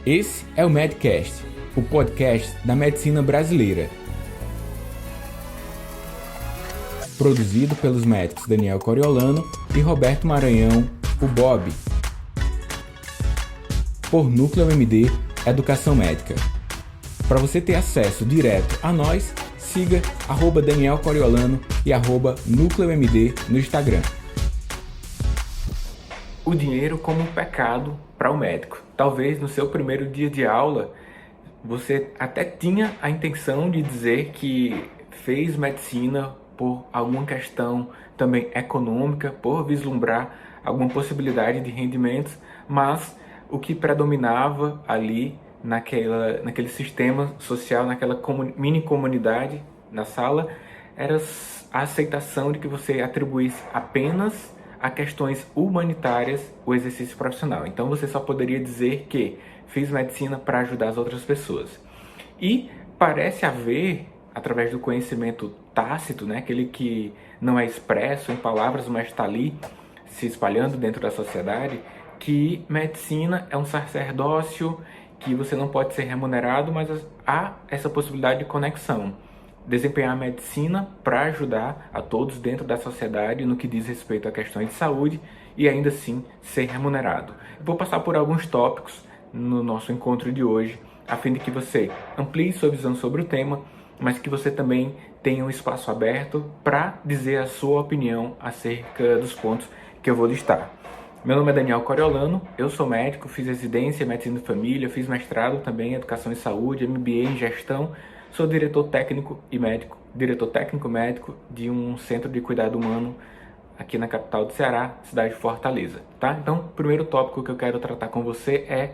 Esse é o Medcast, o podcast da medicina brasileira. Produzido pelos médicos Daniel Coriolano e Roberto Maranhão, o Bob. Por Núcleo MD Educação Médica. Para você ter acesso direto a nós, siga @Daniel Coriolano e @Núcleo MD no Instagram. O dinheiro como um pecado para o médico. Talvez no seu primeiro dia de aula, você até tinha a intenção de dizer que fez medicina por alguma questão também econômica, por vislumbrar alguma possibilidade de rendimentos, mas o que predominava ali naquele sistema social, naquela mini comunidade na sala, era a aceitação de que você atribuísse apenas a questões humanitárias o exercício profissional. Então você só poderia dizer que fiz medicina para ajudar as outras pessoas. E parece haver, através do conhecimento tácito, aquele que não é expresso em palavras, mas está ali se espalhando dentro da sociedade, que medicina é um sacerdócio, que você não pode ser remunerado, mas há essa possibilidade de conexão. Desempenhar a medicina para ajudar a todos dentro da sociedade no que diz respeito a questões de saúde e ainda assim ser remunerado. Eu vou passar por alguns tópicos no nosso encontro de hoje, a fim de que você amplie sua visão sobre o tema, mas que você também tenha um espaço aberto para dizer a sua opinião acerca dos pontos que eu vou listar. Meu nome é Daniel Coriolano, eu sou médico, fiz residência em medicina de família, fiz mestrado também em educação e saúde, MBA em gestão. Sou diretor técnico médico de um centro de cuidado humano aqui na capital do Ceará, cidade de Fortaleza, tá? Então, o primeiro tópico que eu quero tratar com você é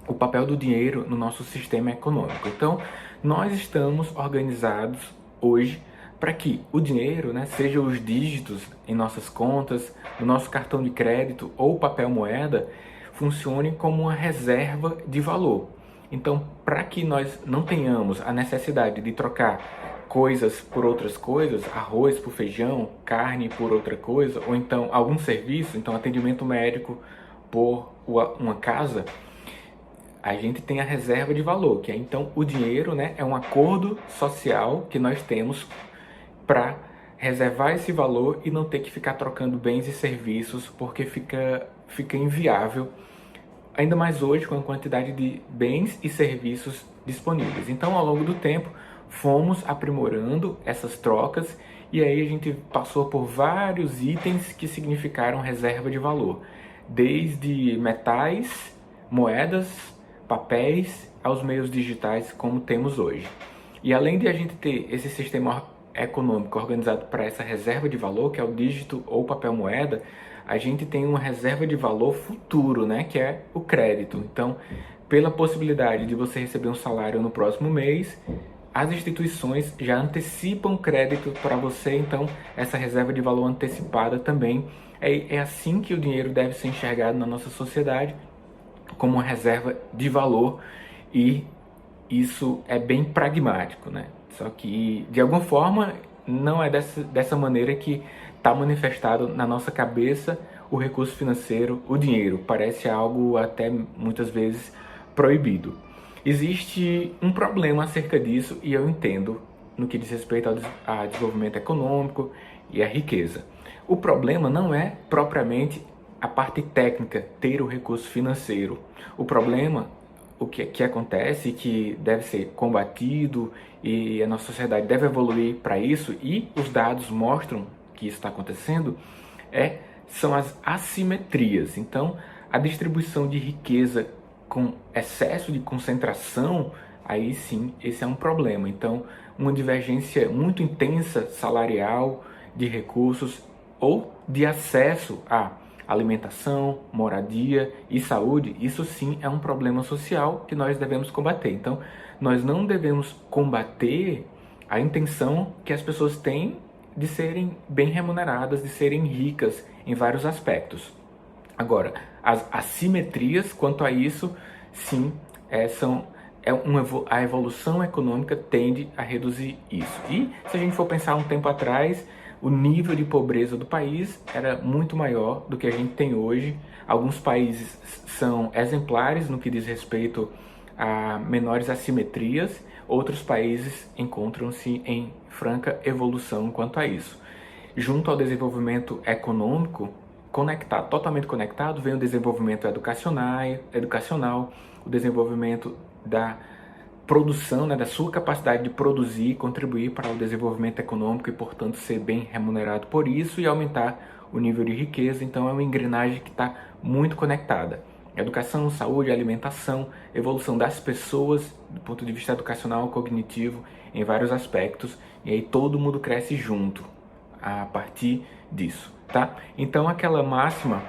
o papel do dinheiro no nosso sistema econômico. Então, nós estamos organizados hoje para que o dinheiro, seja os dígitos em nossas contas, no nosso cartão de crédito ou papel moeda, funcione como uma reserva de valor. Então, para que nós não tenhamos a necessidade de trocar coisas por outras coisas, arroz por feijão, carne por outra coisa, ou então algum serviço, então atendimento médico por uma casa, a gente tem a reserva de valor, que é então o dinheiro, é um acordo social que nós temos para reservar esse valor e não ter que ficar trocando bens e serviços, porque fica inviável, ainda mais hoje com a quantidade de bens e serviços disponíveis. Então, ao longo do tempo, fomos aprimorando essas trocas e aí a gente passou por vários itens que significaram reserva de valor, desde metais, moedas, papéis, aos meios digitais como temos hoje. E além de a gente ter esse sistema econômico organizado para essa reserva de valor, que é o dígito ou papel moeda, a gente tem uma reserva de valor futuro, que é o crédito. Então, pela possibilidade de você receber um salário no próximo mês, as instituições já antecipam crédito para você, então essa reserva de valor antecipada também é assim que o dinheiro deve ser enxergado na nossa sociedade, como uma reserva de valor, e isso é bem pragmático, Só que, de alguma forma, não é dessa maneira que está manifestado na nossa cabeça o recurso financeiro, o dinheiro. Parece algo até muitas vezes proibido. Existe um problema acerca disso e eu entendo no que diz respeito ao desenvolvimento econômico e à riqueza. O problema não é propriamente a parte técnica, ter o recurso financeiro. O problema, o que acontece, que deve ser combatido e a nossa sociedade deve evoluir para isso, e os dados mostram que isso está acontecendo, são as assimetrias. Então, a distribuição de riqueza com excesso de concentração, aí sim, esse é um problema. Então, uma divergência muito intensa salarial, de recursos ou de acesso a alimentação, moradia e saúde, isso sim é um problema social que nós devemos combater. Então, nós não devemos combater a intenção que as pessoas têm de serem bem remuneradas, de serem ricas em vários aspectos. Agora, as assimetrias quanto a isso, sim, a evolução econômica tende a reduzir isso. E se a gente for pensar um tempo atrás, o nível de pobreza do país era muito maior do que a gente tem hoje. Alguns países são exemplares no que diz respeito a menores assimetrias, outros países encontram-se em franca evolução quanto a isso. Junto ao desenvolvimento econômico, totalmente conectado, vem o desenvolvimento educacional, o desenvolvimento da produção, né, da sua capacidade de produzir, contribuir para o desenvolvimento econômico e, portanto, ser bem remunerado por isso e aumentar o nível de riqueza. Então, é uma engrenagem que está muito conectada. Educação, saúde, alimentação, evolução das pessoas do ponto de vista educacional, cognitivo, em vários aspectos. E aí todo mundo cresce junto a partir disso, tá? Então, aquela máxima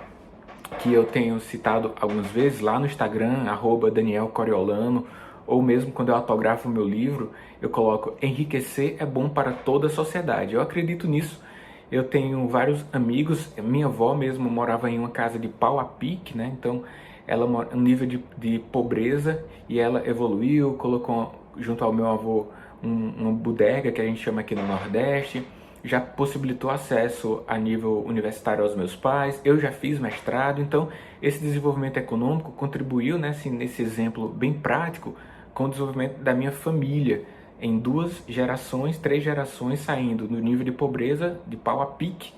que eu tenho citado algumas vezes lá no Instagram, @DanielCoriolano, ou mesmo quando eu autografo o meu livro, eu coloco: enriquecer é bom para toda a sociedade. Eu acredito nisso. Eu tenho vários amigos, minha avó mesmo morava em uma casa de pau a pique, né? Então, ela mora um nível de pobreza e ela evoluiu, colocou junto ao meu avô uma bodega que a gente chama aqui no Nordeste, já possibilitou acesso a nível universitário aos meus pais, eu já fiz mestrado, então esse desenvolvimento econômico contribuiu, né, assim, nesse exemplo bem prático, com o desenvolvimento da minha família, em 2 gerações, 3 gerações saindo do nível de pobreza de pau a pique,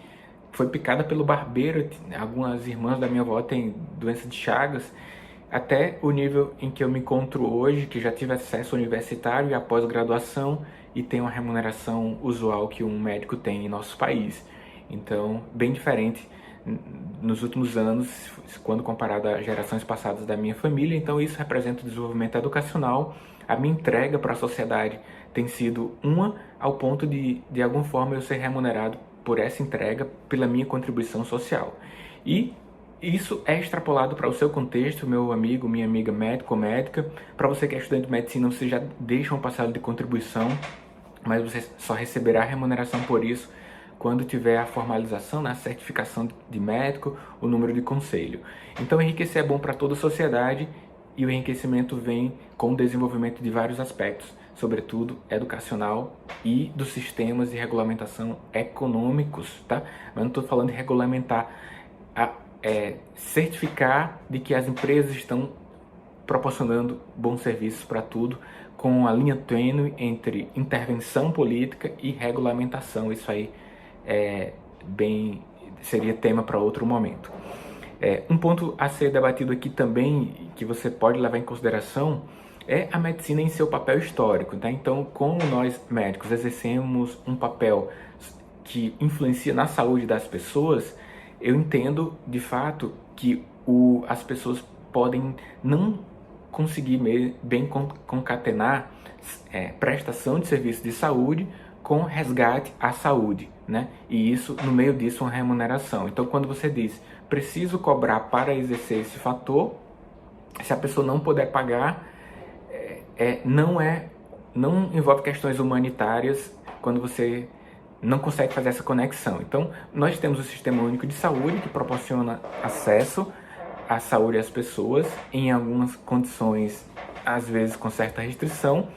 foi picada pelo barbeiro, algumas irmãs da minha avó têm doença de Chagas, até o nível em que eu me encontro hoje, que já tive acesso universitário e à pós-graduação e tenho uma remuneração usual que um médico tem em nosso país. Então, bem diferente nos últimos anos, quando comparado a gerações passadas da minha família. Então, isso representa o desenvolvimento educacional. A minha entrega para a sociedade tem sido ao ponto de alguma forma, eu ser remunerado por essa entrega, pela minha contribuição social. E isso é extrapolado para o seu contexto, meu amigo, minha amiga médico ou médica. Para você que é estudante de medicina, você já deixa um passado de contribuição, mas você só receberá remuneração por isso quando tiver a formalização, a certificação de médico, o número de conselho. Então, enriquecer é bom para toda a sociedade e o enriquecimento vem com o desenvolvimento de vários aspectos, sobretudo educacional e dos sistemas de regulamentação econômicos, tá? Mas não estou falando de regulamentar, certificar de que as empresas estão proporcionando bons serviços para tudo, com a linha tênue entre intervenção política e regulamentação. Isso aí seria tema para outro momento. Um ponto a ser debatido aqui também, que você pode levar em consideração, é a medicina em seu papel histórico, tá? Então, como nós médicos exercemos um papel que influencia na saúde das pessoas, eu entendo de fato que as pessoas podem não conseguir bem concatenar prestação de serviço de saúde com resgate à saúde, né? E isso, no meio disso, uma remuneração. Então, quando você diz, preciso cobrar para exercer esse fator, se a pessoa não puder pagar, não envolve questões humanitárias quando você não consegue fazer essa conexão. Então, nós temos o Sistema Único de Saúde, que proporciona acesso à saúde às pessoas, em algumas condições, às vezes com certa restrição,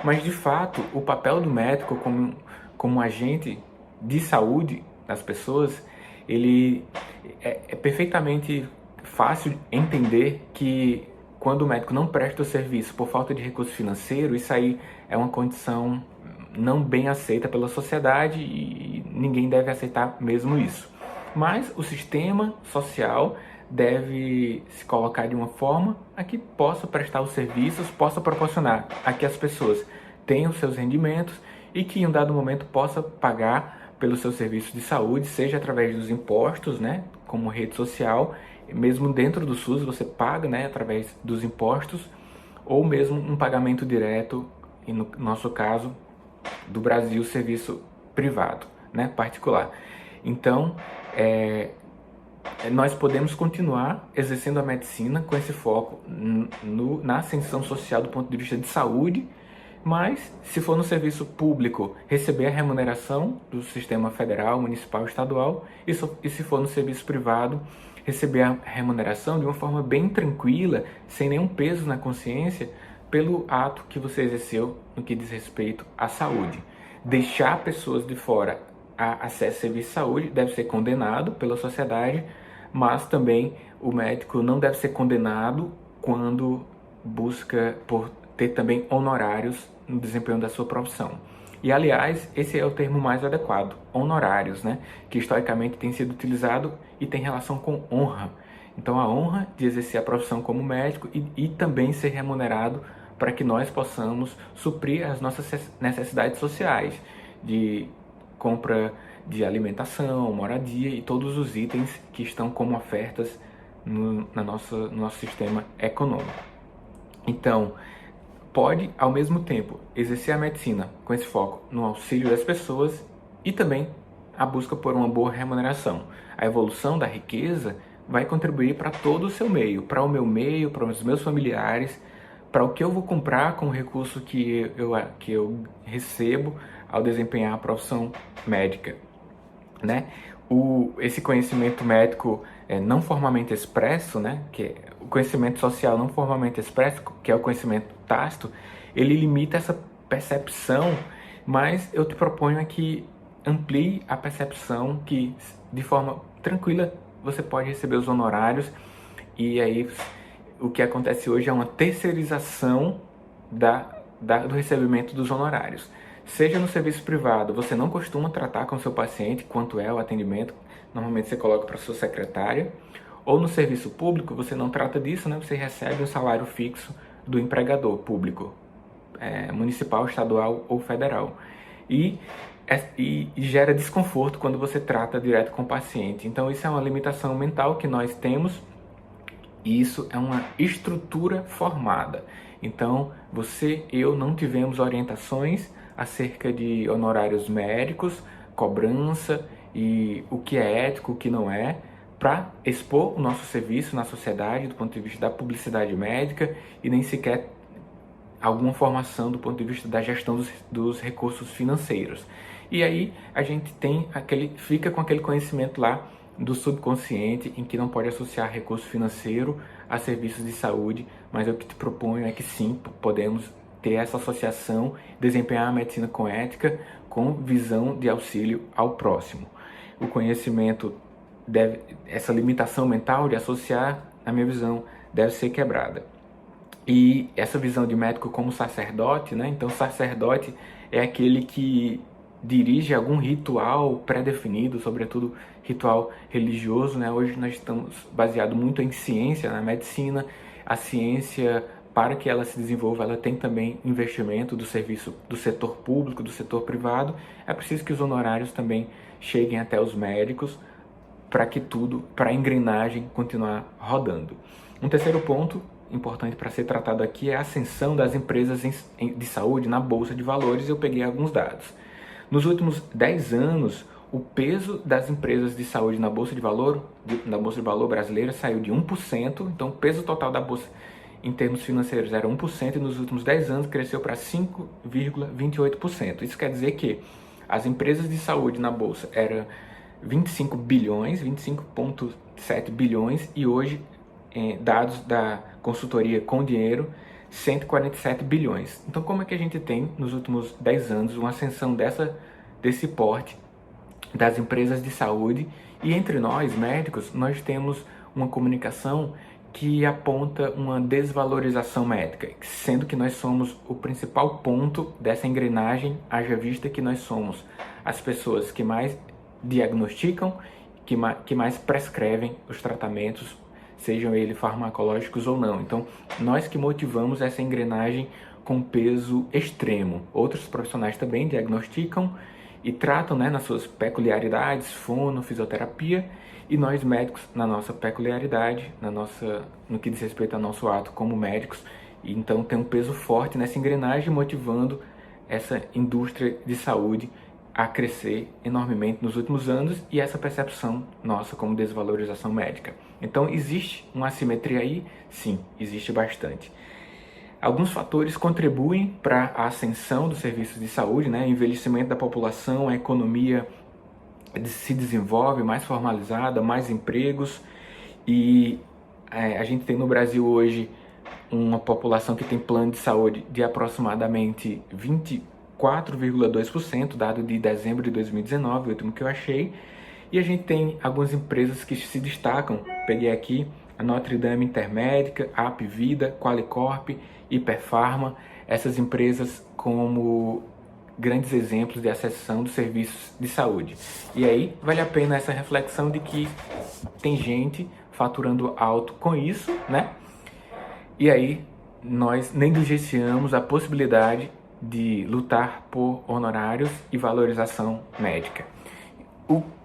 mas, de fato, o papel do médico como agente de saúde das pessoas, ele é perfeitamente fácil entender que quando o médico não presta o serviço por falta de recurso financeiro, isso aí é uma condição não bem aceita pela sociedade e ninguém deve aceitar mesmo isso. Mas o sistema social deve se colocar de uma forma a que possa prestar os serviços, possa proporcionar a que as pessoas tenham seus rendimentos e que em um dado momento possa pagar pelos seus serviços de saúde, seja através dos impostos, né, como rede social, mesmo dentro do SUS você paga, né, através dos impostos, ou mesmo um pagamento direto, e no nosso caso, do Brasil, serviço privado, né, particular. Então, nós podemos continuar exercendo a medicina com esse foco na ascensão social do ponto de vista de saúde, mas se for no serviço público, receber a remuneração do sistema federal, municipal, estadual, e se for no serviço privado, receber a remuneração de uma forma bem tranquila, sem nenhum peso na consciência, pelo ato que você exerceu no que diz respeito à saúde. Deixar pessoas de fora a acesso a serviço de saúde deve ser condenado pela sociedade, mas também o médico não deve ser condenado quando busca por ter também honorários no desempenho da sua profissão. E, aliás, esse é o termo mais adequado, honorários, né? Que historicamente tem sido utilizado e tem relação com honra. Então, a honra de exercer a profissão como médico e também ser remunerado para que nós possamos suprir as nossas necessidades sociais de compra de alimentação, moradia e todos os itens que estão como ofertas no nosso sistema econômico. Então, pode, ao mesmo tempo, exercer a medicina com esse foco no auxílio das pessoas e também a busca por uma boa remuneração. A evolução da riqueza vai contribuir para todo o seu meio, para o meu meio, para os meus familiares, para o que eu vou comprar com o recurso que eu recebo ao desempenhar a profissão médica, né? Esse conhecimento médico não formalmente expresso, né? Que é o conhecimento social não formalmente expresso, que é o conhecimento tácito, ele limita essa percepção, mas eu te proponho que amplie a percepção, que de forma tranquila você pode receber os honorários, e aí o que acontece hoje é uma terceirização do recebimento dos honorários. Seja no serviço privado, você não costuma tratar com o seu paciente quanto é o atendimento, normalmente você coloca para sua secretária, ou no serviço público você não trata disso, né? Você recebe um salário fixo do empregador público, municipal, estadual ou federal. E gera desconforto quando você trata direto com o paciente. Então isso é uma limitação mental que nós temos, e isso é uma estrutura formada. Então eu não tivemos orientações acerca de honorários médicos, cobrança e o que é ético, o que não é, para expor o nosso serviço na sociedade do ponto de vista da publicidade médica, e nem sequer alguma formação do ponto de vista da gestão dos recursos financeiros. E aí a gente fica com aquele conhecimento lá do subconsciente, em que não pode associar recurso financeiro a serviços de saúde, mas o que te proponho é que sim, podemos ter essa associação, desempenhar a medicina com ética, com visão de auxílio ao próximo. O conhecimento essa limitação mental de associar, na minha visão, deve ser quebrada. E essa visão de médico como sacerdote, né? Então, sacerdote é aquele que dirige algum ritual pré-definido, sobretudo ritual religioso, né? Hoje nós estamos baseados muito em ciência, na medicina. A ciência, para que ela se desenvolva, ela tem também investimento do serviço do setor público, do setor privado. É preciso que os honorários também cheguem até os médicos para a engrenagem continuar rodando. Um terceiro ponto importante para ser tratado aqui é a ascensão das empresas de saúde na Bolsa de Valores. Eu peguei alguns dados. Nos últimos 10 anos, o peso das empresas de saúde na Bolsa de Valor brasileira saiu de 1%, então o peso total da Bolsa em termos financeiros era 1%, e nos últimos 10 anos cresceu para 5,28%. Isso quer dizer que as empresas de saúde na Bolsa eram 25 bilhões, 25,7 bilhões, e hoje, dados da consultoria Com Dinheiro, 147 bilhões. Então, como é que a gente tem, nos últimos 10 anos, uma ascensão desse porte das empresas de saúde? E entre nós, médicos, nós temos uma comunicação que aponta uma desvalorização médica, sendo que nós somos o principal ponto dessa engrenagem, haja vista que nós somos as pessoas que mais diagnosticam, que mais prescrevem os tratamentos, sejam eles farmacológicos ou não. Então, nós que motivamos essa engrenagem com peso extremo. Outros profissionais também diagnosticam e tratam, né, nas suas peculiaridades, fono, fisioterapia, e nós médicos, na nossa peculiaridade, no que diz respeito ao nosso ato como médicos. E então tem um peso forte nessa engrenagem, motivando essa indústria de saúde a crescer enormemente nos últimos anos, e essa percepção nossa como desvalorização médica. Então, existe uma assimetria aí? Sim, existe bastante. Alguns fatores contribuem para a ascensão dos serviços de saúde, né? O envelhecimento da população, a economia se desenvolve mais formalizada, mais empregos, e a gente tem no Brasil hoje uma população que tem plano de saúde de aproximadamente 4,2%, dado de dezembro de 2019, o último que eu achei. E a gente tem algumas empresas que se destacam. Peguei aqui a Notre Dame Intermédica, a Apvida, Qualicorp, Hiperfarma. Essas empresas como grandes exemplos de acessão dos serviços de saúde. E aí vale a pena essa reflexão de que tem gente faturando alto com isso, né? E aí nós negligenciamos a possibilidade de lutar por honorários e valorização médica.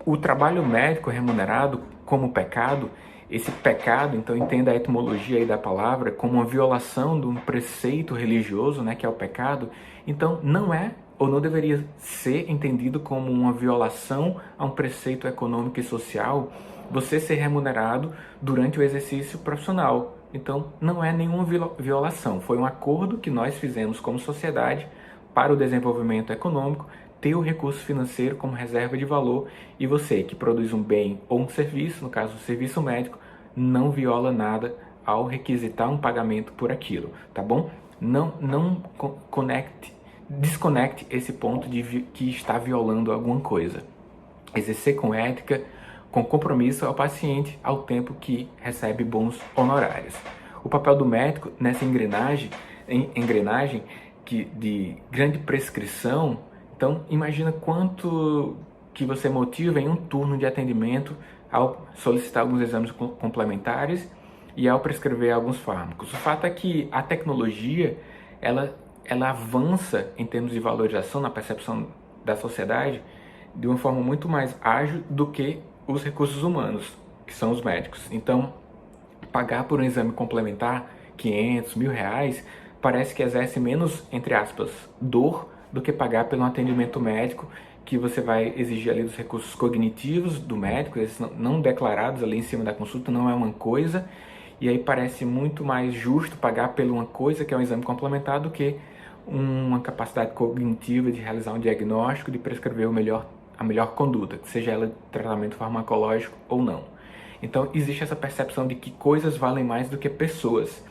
O trabalho médico remunerado como pecado, esse pecado, então entenda a etimologia aí da palavra, como uma violação de um preceito religioso, né, que é o pecado, então não é ou não deveria ser entendido como uma violação a um preceito econômico e social você ser remunerado durante o exercício profissional. Então não é nenhuma violação, foi um acordo que nós fizemos como sociedade para o desenvolvimento econômico, ter o recurso financeiro como reserva de valor, e você que produz um bem ou um serviço, no caso o serviço médico, não viola nada ao requisitar um pagamento por aquilo, tá bom? Não desconecte esse ponto de que está violando alguma coisa. Exercer com ética, com compromisso ao paciente, ao tempo que recebe bons honorários. O papel do médico nessa engrenagem de grande prescrição. Então, imagina quanto que você motiva em um turno de atendimento ao solicitar alguns exames complementares e ao prescrever alguns fármacos. O fato é que a tecnologia, ela avança em termos de valorização na percepção da sociedade de uma forma muito mais ágil do que os recursos humanos, que são os médicos. Então, pagar por um exame complementar 500, R$1.000, parece que exerce menos, entre aspas, dor do que pagar pelo atendimento médico, que você vai exigir ali dos recursos cognitivos do médico, esses não declarados ali em cima da consulta, não é uma coisa, e aí parece muito mais justo pagar por uma coisa, que é um exame complementar, do que uma capacidade cognitiva de realizar um diagnóstico, de prescrever a melhor conduta, seja ela tratamento farmacológico ou não. Então existe essa percepção de que coisas valem mais do que pessoas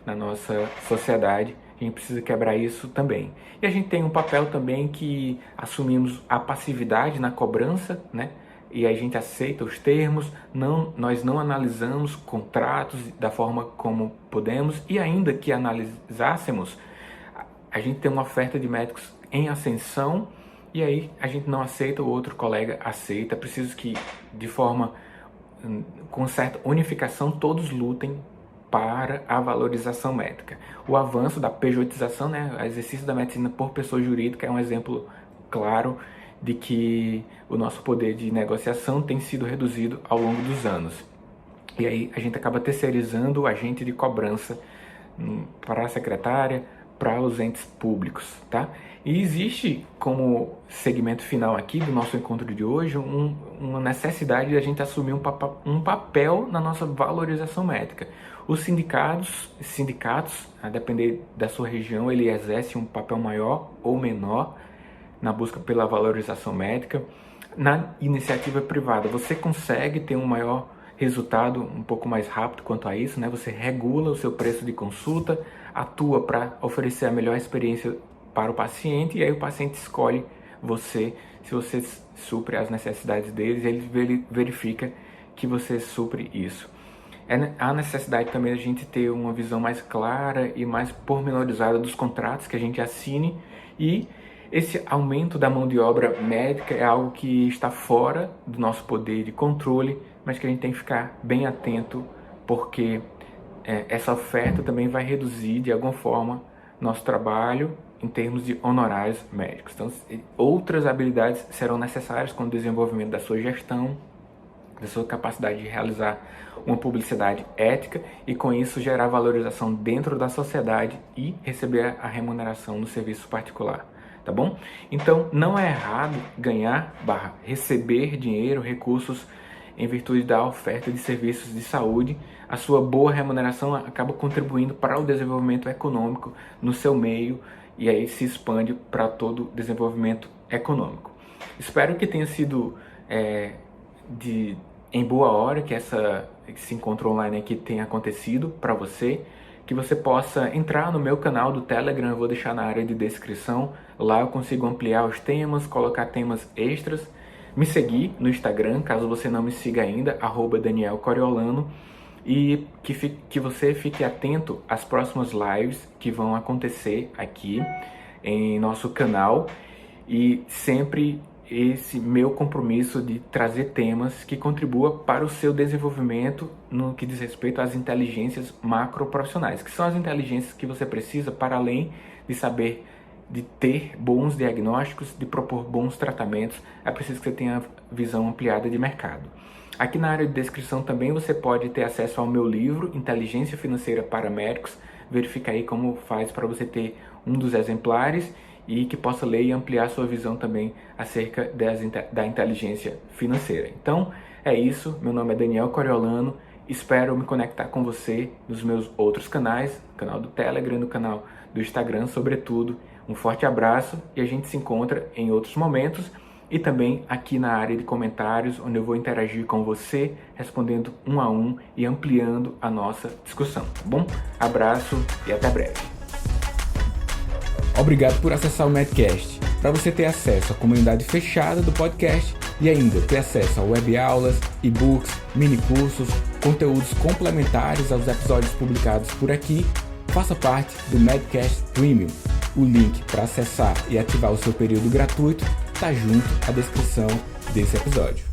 na nossa sociedade. A gente precisa quebrar isso também. E a gente tem um papel também que assumimos a passividade na cobrança, né? E a gente aceita os termos, nós não analisamos contratos da forma como podemos, e ainda que analisássemos, a gente tem uma oferta de médicos em ascensão, e aí a gente não aceita, o outro colega aceita. É preciso que, de forma com certa unificação, todos lutem para a valorização médica. O avanço da pejotização, né, o exercício da medicina por pessoa jurídica, é um exemplo claro de que o nosso poder de negociação tem sido reduzido ao longo dos anos. E aí a gente acaba terceirizando o agente de cobrança para a secretária, para os entes públicos, tá? E existe, como segmento final aqui do nosso encontro de hoje, uma necessidade de a gente assumir um papel na nossa valorização médica. Os sindicatos, a depender da sua região, ele exerce um papel maior ou menor na busca pela valorização médica. Na iniciativa privada, você consegue ter um maior resultado um pouco mais rápido quanto a isso, né? Você regula o seu preço de consulta, atua para oferecer a melhor experiência para o paciente, e aí o paciente escolhe você, se você supre as necessidades deles, ele verifica que você supre isso. Há necessidade também de a gente ter uma visão mais clara e mais pormenorizada dos contratos que a gente assine, e esse aumento da mão de obra médica é algo que está fora do nosso poder de controle, mas que a gente tem que ficar bem atento, porque essa oferta também vai reduzir de alguma forma nosso trabalho em termos de honorários médicos. Então, outras habilidades serão necessárias com o desenvolvimento da sua gestão, da sua capacidade de realizar uma publicidade ética e, com isso, gerar valorização dentro da sociedade e receber a remuneração no serviço particular, tá bom? Então, não é errado ganhar / receber dinheiro, recursos em virtude da oferta de serviços de saúde. A sua boa remuneração acaba contribuindo para o desenvolvimento econômico no seu meio, e aí se expande para todo o desenvolvimento econômico. Espero que tenha sido em boa hora que esse encontro online aqui tenha acontecido para você, que você possa entrar no meu canal do Telegram, eu vou deixar na área de descrição. Lá eu consigo ampliar os temas, colocar temas extras. Me seguir no Instagram, caso você não me siga ainda, @DanielCoriolano. E que você fique atento às próximas lives que vão acontecer aqui em nosso canal. E sempre esse meu compromisso de trazer temas que contribuam para o seu desenvolvimento no que diz respeito às inteligências macroprofissionais, que são as inteligências que você precisa para além de saber, de ter bons diagnósticos, de propor bons tratamentos, é preciso que você tenha visão ampliada de mercado. Aqui na área de descrição também você pode ter acesso ao meu livro, Inteligência Financeira para Médicos. Verifica aí como faz para você ter um dos exemplares e que possa ler e ampliar sua visão também acerca da inteligência financeira. Então, é isso. Meu nome é Daniel Coriolano. Espero me conectar com você nos meus outros canais, no canal do Telegram, no canal do Instagram, sobretudo. Um forte abraço e a gente se encontra em outros momentos e também aqui na área de comentários, onde eu vou interagir com você, respondendo um a um e ampliando a nossa discussão, tá bom? Abraço e até breve. Obrigado por acessar o Medcast. Para você ter acesso à comunidade fechada do podcast e ainda ter acesso a web-aulas, e-books, mini-cursos, conteúdos complementares aos episódios publicados por aqui, faça parte do Medcast Premium. O link para acessar e ativar o seu período gratuito está junto à descrição desse episódio.